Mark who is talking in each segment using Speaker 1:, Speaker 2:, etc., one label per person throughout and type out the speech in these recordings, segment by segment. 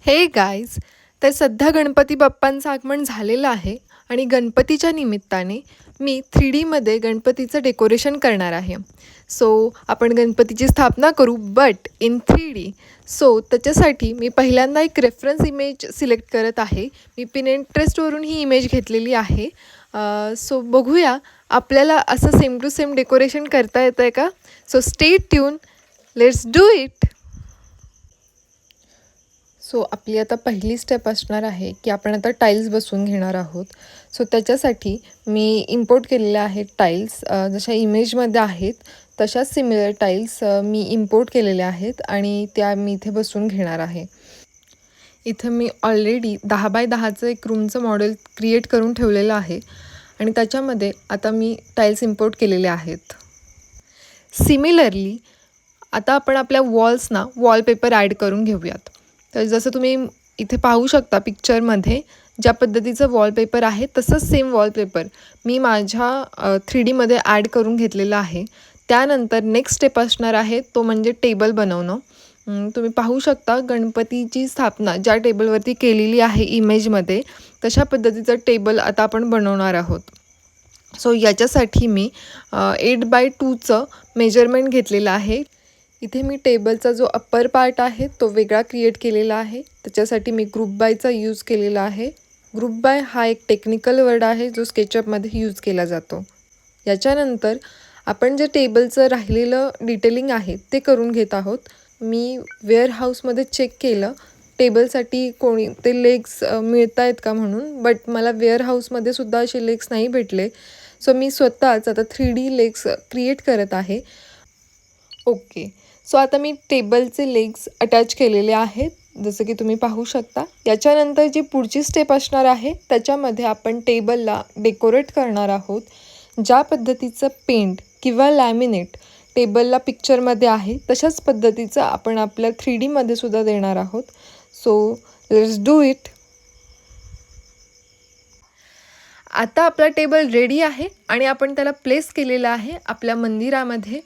Speaker 1: हे गाईज, तर सध्या गणपती बाप्पांचं आगमन झालेलं आहे आणि गणपतीच्या निमित्ताने मी 3Dमध्ये गणपतीचं डेकोरेशन करणार आहे. सो आपण गणपतीची स्थापना करू बट इन 3D. सो त्याच्यासाठी मी पहिल्यांदा एक रेफरन्स इमेज सिलेक्ट करत आहे. मी पिनिंटरेस्टवरून ही इमेज घेतलेली आहे. सो बघूया आपल्याला असं सेम टू सेम डेकोरेशन करता येतं आहे का. So stay tune, let's do it. So आपली आता पहिली स्टेप असणार आहे की आपण आता टाईल्स बसवून घेणार आहोत. सो त्याच्यासाठी मी इम्पोर्ट केलेल्या आहेत टाईल्स, जशा इमेजमध्ये आहेत तशाच सिमिलर टाईल्स मी इम्पोर्ट केलेल्या आहेत आणि त्या मी इथे बसवून घेणार आहे. इथं मी ऑलरेडी 10x10चं एक रूमचं मॉडेल क्रिएट करून ठेवलेलं आहे आणि त्याच्यामध्ये आता मी टाईल्स इम्पोर्ट केलेले आहेत. सिमिलरली आता आपण आपल्या वॉल्सना वॉलपेपर ॲड करून घेऊयात. तर जसं तुम्ही इथे पाहू शकता पिक्चरमध्ये ज्या पद्धतीचं वॉलपेपर आहे तसंच सेम वॉलपेपर मी माझ्या 3Dमध्ये ॲड करून घेतलेलं आहे. त्यानंतर नेक्स्ट स्टेप असणार आहे तो म्हणजे टेबल बनवणं. तुम्ही पाहू शकता गणपतीची स्थापना ज्या टेबलवरती केलेली आहे इमेजमध्ये तशा पद्धतीचं टेबल आता आपण बनवणार आहोत. सो याच्यासाठी मी 8x2चं मेजरमेंट घेतलेलं आहे. इथे मी टेबलचा जो अप्पर पार्ट आहे तो वेगळा क्रिएट केलेला आहे. त्याच्यासाठी मी ग्रुप बायचा यूज केलेला आहे. ग्रुप बाय हा एक टेक्निकल वर्ड आहे जो स्केचअपमध्ये यूज केला जातो. याच्यानंतर आपण जे टेबलचं राहिलेलं डिटेलिंग आहे ते करून घेत आहोत. मी वेअरहाऊसमध्ये चेक केलं टेबलसाठी कोणते लेग्स मिळत आहेत का म्हणून, बट मला वेअरहाऊसमध्ये सुद्धा असे लेग्स नाही भेटले. सो मी स्वतःच आता 3D लेग्स क्रिएट करत आहे. ओके, सो आता मी टेबलचे लेग्स अटॅच केलेले आहेत जसं की तुम्ही पाहू शकता. याच्यानंतर जी पुढची स्टेप असणार आहे त्याच्यामध्ये आपण टेबलला डेकोरेट करणार आहोत. ज्या पद्धतीचं पेंट किंवा लॅमिनेट टेबलला पिक्चरमध्ये आहे तशाच पद्धतीचं आपण आपल्या 3Dमध्ये सुद्धा देणार आहोत. So let's do it. आता आपला टेबल रेडी आहे आणि आपण त्याला प्लेस केलेला आहे आपल्या मंदिरामध्ये.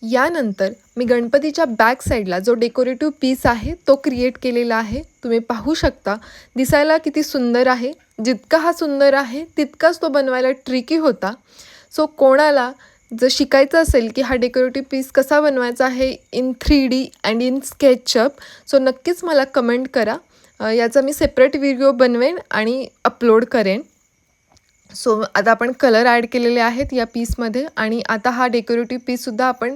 Speaker 1: यानंतर मी गणपतीच्या बॅक साईडला जो डेकोरेटिव्ह पीस आहे तो क्रिएट केलेला आहे. तुम्ही पाहू शकता दिसायला किती सुंदर आहे. जितका हा सुंदर आहे तितकाच तो बनवायला ट्रिकी होता. सो कोणाला जर शिकायचं असेल की हा डेकोरेटिव्ह पीस कसा बनवायचा आहे in 3D and in SketchUp, so नक्कीच मला कमेंट करा. याचा मी सेपरेट व्हिडिओ बनवेन आणि अपलोड करेन. सो आता आपण कलर ॲड केलेले आहेत या पीसमध्ये आणि आता हा डेकोरेटिव्ह पीससुद्धा आपण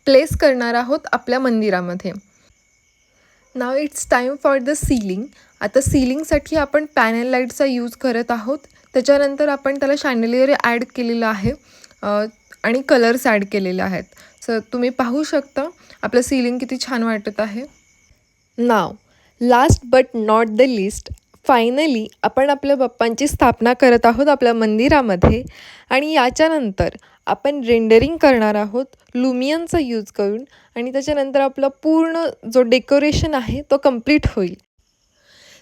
Speaker 1: प्लेस करणार आहोत आपल्या मंदिरामध्ये. Now it's time for the ceiling. आता सीलिंगसाठी आपण पॅनल लाईटचा यूज करत आहोत. त्याच्यानंतर आपण त्याला शॅन्डलियर ॲड केलेलं आहे आणि कलर्स ॲड केलेले आहेत. सो तुम्ही पाहू शकता आपलं सीलिंग किती छान वाटत आहे. Now last but not the least, finally आपण आपल्या बाप्पांची स्थापना करत आहोत आपल्या मंदिरामध्ये आणि याच्यानंतर आपण रेंडरिंग करणार आहोत लुमियनचा यूज करून आणि त्याच्यानंतर आपला पूर्ण जो डेकोरेशन आहे तो कंप्लीट होईल.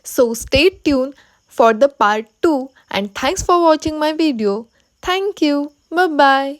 Speaker 1: So stay tune for the part 2 and thanks for watching my video. Thank you. Bye.